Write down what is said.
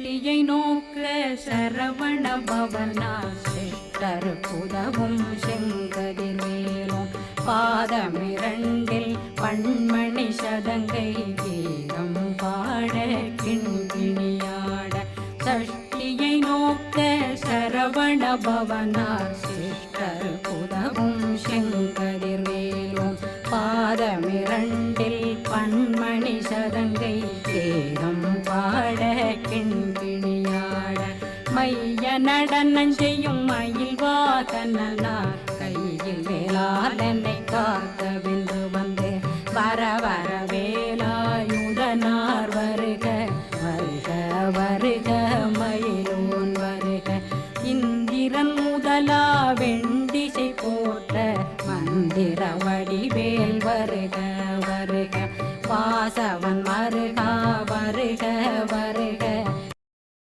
சஷ்டியை நோக்க சரவண பவனா சிஷ்டர் புதவும் செங்கதிர்வேலும் பாதமிரண்டில் பண்மணி சதங்கை கீதம் பாட கிண்கிணியாட சஷ்டியை நோக்க சரவண பவனா சிஷ்டர் புதவும் செங்கதிர்வேலும் பாதமிரண்டில் பண்மணி சதங்கை கீதம் பாட கிண்கிணியாட மைய நடனம் செய்யும் மயில் வாதனார் கையில் வேளாளனை காக்கவென்று வந்து வர வர வேலாயுதனார் வருக வருக வருக மயிலோன் வருக இந்திரன் முதலா வெண்டிசை போட்ட மந்திர வடிவேல் வருக வருக வாசவன் வருக வருக வருக